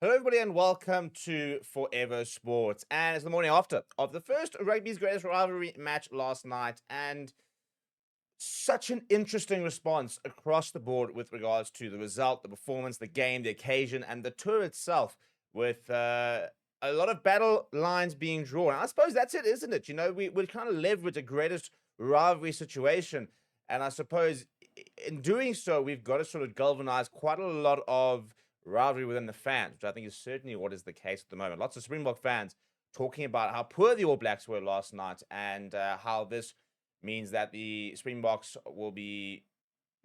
Hello, everybody, and welcome to Forever Sports. And it's the morning after of the first rugby's greatest rivalry match last night, and such an interesting response across the board with regards to the result, the performance, the game, the occasion, and the tour itself. With a lot of battle lines being drawn. I suppose that's it, isn't it? We kind of live with the greatest rivalry situation, and I suppose in doing so, we've got to sort of galvanize quite a lot of rivalry within the fans, which I think is certainly what is the case at the moment. Lots of Springbok fans talking about how poor the All Blacks were last night and how this means that the Springboks will be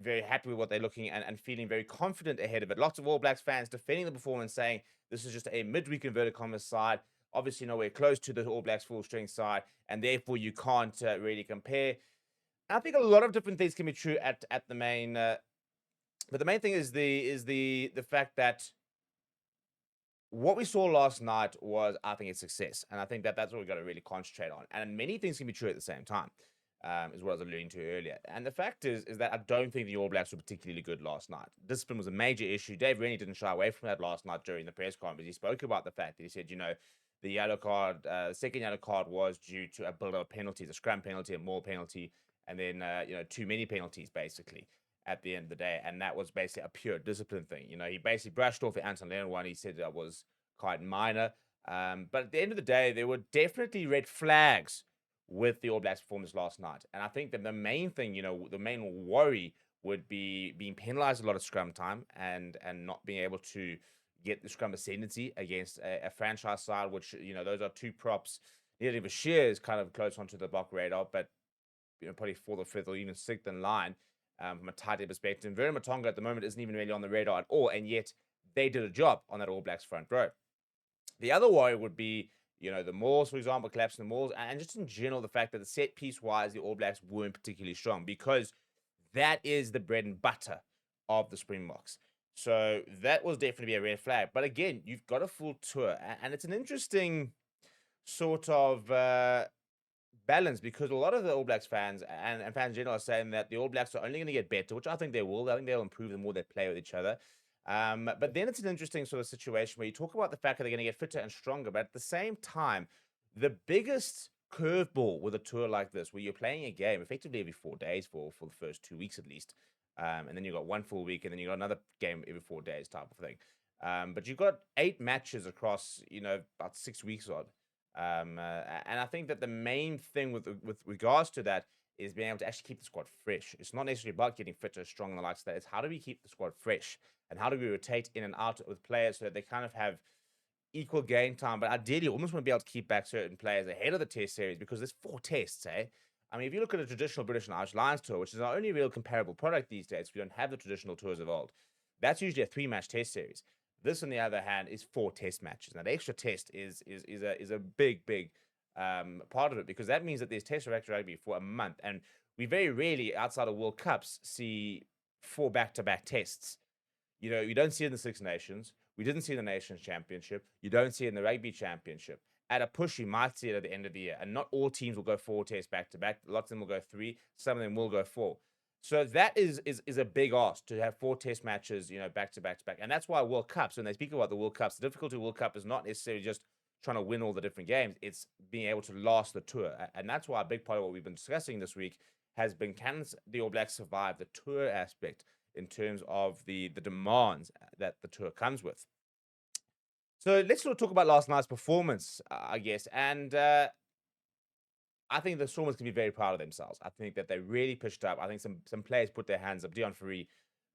very happy with what they're looking and feeling very confident ahead of it. Lots of All Blacks fans defending the performance, saying this is just a midweek inverted commas side, obviously nowhere close to the All Blacks full strength side, and therefore you can't really compare. I think a lot of different things can be true at the main, but the main thing is the fact that what we saw last night was, I think, a success, and I think that that's what we got to really concentrate on. And many things can be true at the same time, is what I was alluding to earlier. And the fact is that I don't think the All Blacks were particularly good last night. Discipline was a major issue. Dave Rennie didn't shy away from that last night during the press conference. He spoke about the fact that he said, the yellow card, second yellow card was due to a build of penalties, a scrum penalty, a more penalty, and then too many penalties basically at the end of the day, and that was basically a pure discipline thing. He basically brushed off the Anton Leonard one. He said that was quite minor. But at the end of the day, there were definitely red flags with the All Blacks performance last night. And I think that the main thing, the main worry would be being penalized a lot of scrum time and not being able to get the scrum ascendancy against a franchise side, which, those are two props. Nearly Bashir is kind of close onto the block radar, but probably fourth or fifth or even sixth in line from a tight end perspective. Vera Matonga at the moment isn't even really on the radar at all, and yet they did a job on that All Blacks front row. The other worry would be, the Mauls, for example, collapsing the Mauls, and just in general, the fact that the set piece wise, the All Blacks weren't particularly strong because that is the bread and butter of the Springboks. So that was definitely a red flag. But again, you've got a full tour, and it's an interesting sort of balance because a lot of the All Blacks fans and fans in general are saying that the All Blacks are only going to get better, which I think they will. I think they'll improve the more they play with each other. But then it's an interesting sort of situation where you talk about the fact that they're going to get fitter and stronger, but at the same time, the biggest curveball with a tour like this, where you're playing a game effectively every 4 days for the first 2 weeks at least, and then you've got one full week, and then you've got another game every 4 days type of thing. But you've got 8 matches across, about 6 weeks odd. And I think that the main thing with regards to that is being able to actually keep the squad fresh. It's not necessarily about getting fitter, strong, and the likes of that. It's how do we keep the squad fresh and how do we rotate in and out with players so that they kind of have equal game time. But ideally, you almost want to be able to keep back certain players ahead of the test series because there's 4 tests, eh? I mean, if you look at a traditional British and Irish Lions tour, which is our only real comparable product these days, we don't have the traditional tours of old. That's usually a 3-match test series. This, on the other hand, is 4 test matches. Now, the extra test is a big part of it because that means that there's test rugby for a month, and we very rarely, outside of World Cups, see 4 back-to-back tests. You don't see it in the Six Nations. We didn't see it in the Nations Championship. You don't see it in the Rugby Championship. At a push, you might see it at the end of the year, and not all teams will go 4 tests back-to-back. Lots of them will go 3. Some of them will go 4. So that is a big ask to have 4 test matches, back to back to back. And that's why World Cups, when they speak about the World Cups, the difficulty of World Cup is not necessarily just trying to win all the different games. It's being able to last the tour. And that's why a big part of what we've been discussing this week has been, can the All Blacks survive the tour aspect in terms of the demands that the tour comes with. So let's sort of talk about last night's performance, I guess. And I think the Stormers can be very proud of themselves. I think that they really pushed up. I think some players put their hands up. Dion Faree,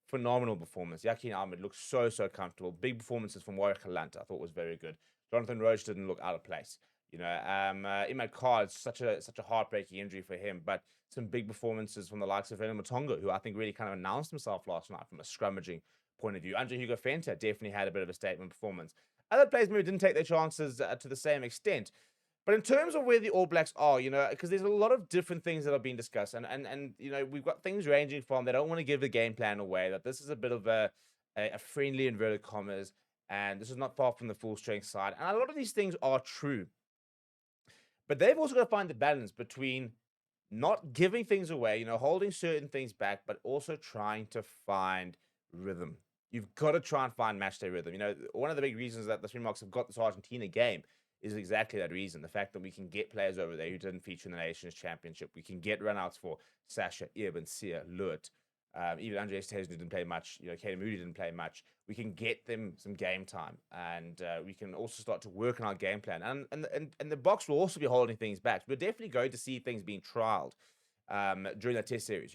phenomenal performance. Yakin Ahmed looked so comfortable. Big performances from Warwick Gallant, I thought was very good. Jonathan Roach didn't look out of place. Imad Carr, such a heartbreaking injury for him, but some big performances from the likes of Vera Matonga, who I think really kind of announced himself last night from a scrummaging point of view. Andre Hugo Fenter definitely had a bit of a statement performance. Other players maybe didn't take their chances to the same extent. But in terms of where the All Blacks are, because there's a lot of different things that are being discussed, and we've got things ranging from they don't want to give the game plan away, that this is a bit of a friendly inverted commas, and this is not far from the full strength side, and a lot of these things are true. But they've also got to find the balance between not giving things away, holding certain things back, but also trying to find rhythm. You've got to try and find match day rhythm. One of the big reasons that the Springboks have got this Argentina game is exactly that reason. The fact that we can get players over there who didn't feature in the Nations Championship. We can get runouts for Rassie Erasmus, Lurt. Even Andreas Tesno didn't play much. Kaden Moody didn't play much. We can get them some game time, and we can also start to work on our game plan. And the box will also be holding things back. We're definitely going to see things being trialed during that test series.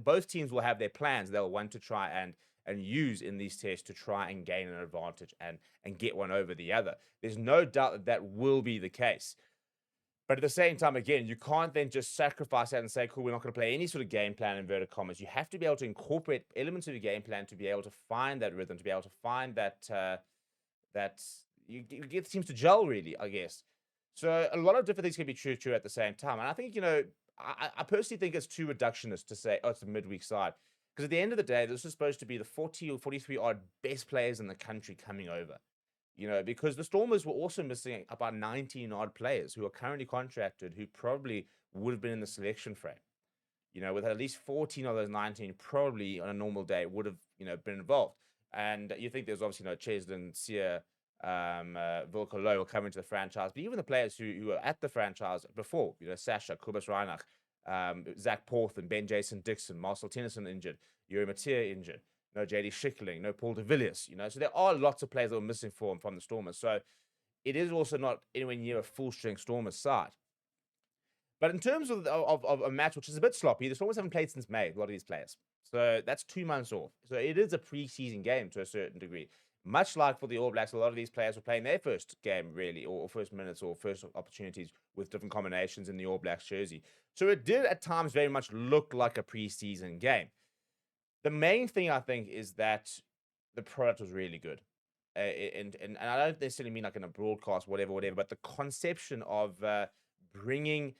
Both teams will have their plans they'll want to try and use in these tests to try and gain an advantage and get one over the other. There's no doubt that that will be the case. But at the same time, again, you can't then just sacrifice that and say, cool, we're not going to play any sort of game plan, in inverted commas. You have to be able to incorporate elements of your game plan to be able to find that rhythm, to be able to find that you get the teams to gel, really, I guess. So a lot of different things can be true at the same time. And I think, I personally think it's too reductionist to say, oh, it's a midweek side. Because at the end of the day, this is supposed to be the 40 or 43 odd best players in the country coming over. Because the Stormers were also missing about 19 odd players who are currently contracted who probably would have been in the selection frame. With at least 14 of those 19 probably on a normal day would have, been involved. And you think there's obviously, Cheslin, Sear, Vilkolo will come into the franchise, but even the players who were at the franchise before, Sasha, Kubas Reinach, Zach Porth and Ben Jason Dixon, Marcel Tennyson injured, Yuri Mattia injured, no JD Schickling, no Paul de Villiers, so there are lots of players that were missing from the Stormers. So it is also not anywhere near a full-strength Stormers side. But in terms of a match which is a bit sloppy, the Stormers haven't played since May, a lot of these players. So that's 2 months off. So it is a preseason game to a certain degree. Much like for the All Blacks, a lot of these players were playing their first game, really, or first minutes or first opportunities with different combinations in the All Blacks jersey. So it did at times very much look like a preseason game. The main thing, I think, is that the product was really good. And I don't necessarily mean like in a broadcast, whatever, but the conception of bringing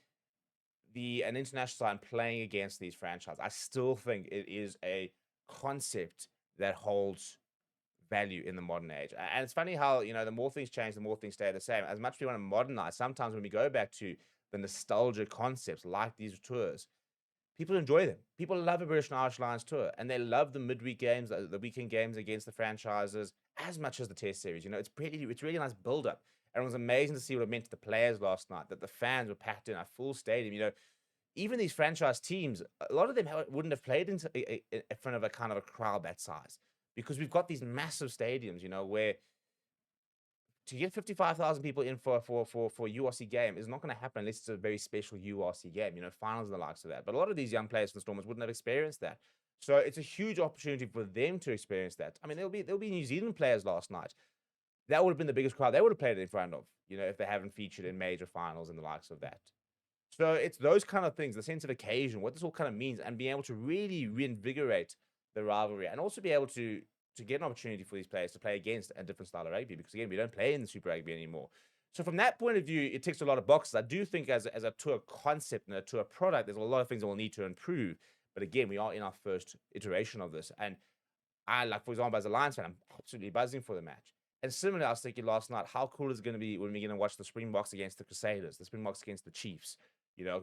an international side and playing against these franchises, I still think it is a concept that holds value in the modern age. And it's funny how, the more things change, the more things stay the same. As much as we want to modernize, sometimes when we go back to the nostalgia concepts like these tours, people enjoy them. People love a British and Irish Lions tour, and they love the midweek games, the weekend games against the franchises as much as the test series. It's really nice build-up. And it was amazing to see what it meant to the players last night, that the fans were packed in a full stadium. Even these franchise teams, a lot of them wouldn't have played in front of a kind of a crowd that size, because we've got these massive stadiums, where to get 55,000 people in for a URC game is not going to happen unless it's a very special URC game, finals and the likes of that. But a lot of these young players for the Stormers wouldn't have experienced that. So it's a huge opportunity for them to experience that. I mean, there'll be New Zealand players last night. That would have been the biggest crowd they would have played in front of, if they haven't featured in major finals and the likes of that. So it's those kind of things, the sense of occasion, what this all kind of means, and being able to really reinvigorate the rivalry, and also be able to get an opportunity for these players to play against a different style of rugby, because again, we don't play in the Super Rugby anymore. So from that point of view, it ticks a lot of boxes. I do think as a tour concept and a tour product, there's a lot of things that we'll need to improve. But again, we are in our first iteration of this. And I, like, for example, as a Lions fan, I'm absolutely buzzing for the match. And similarly, I was thinking last night, how cool is it going to be when we're going to watch the Springboks against the Crusaders, the Springboks against the Chiefs?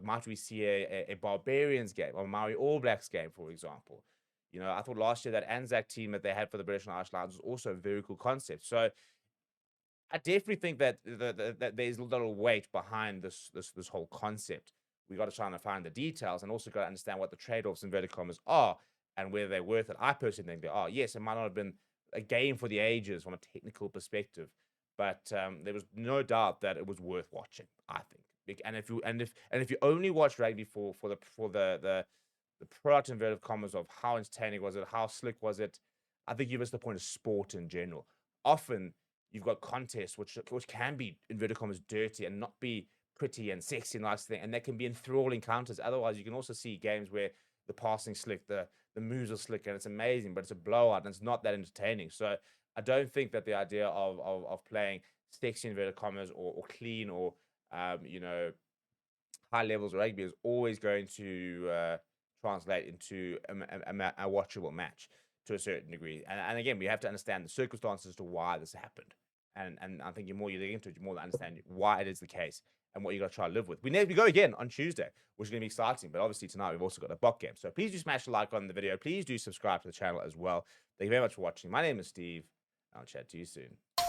Might we see a Barbarians game or a Maori All Blacks game, for example? I thought last year that Anzac team that they had for the British and Irish Lions was also a very cool concept. So I definitely think that that there's a little weight behind this whole concept. We got to try and find the details, and also got to understand what the trade-offs, inverted commas, are and whether they're worth it. I personally think they are. Yes, it might not have been a game for the ages from a technical perspective, but there was no doubt that it was worth watching, I think. And if you only watch rugby for the product, inverted commas, of how entertaining was it, how slick was it, I think you missed the point of sport in general. Often you've got contests which can be, inverted commas, dirty and not be pretty and sexy and nice thing, and they can be enthralling counters. Otherwise, you can also see games where the passing slick, the moves are slick, and it's amazing, but it's a blowout and it's not that entertaining. So I don't think that the idea of playing sexy, inverted commas, or clean, or high levels of rugby is always going to translate into a watchable match to a certain degree. And again, we have to understand the circumstances to why this happened. And I think the more you dig into it, the more you understand why it is the case and what you got to try to live with. We go again on Tuesday, which is going to be exciting. But obviously tonight we've also got a bot game. So please do smash a like on the video. Please do subscribe to the channel as well. Thank you very much for watching. My name is Steve. I'll chat to you soon.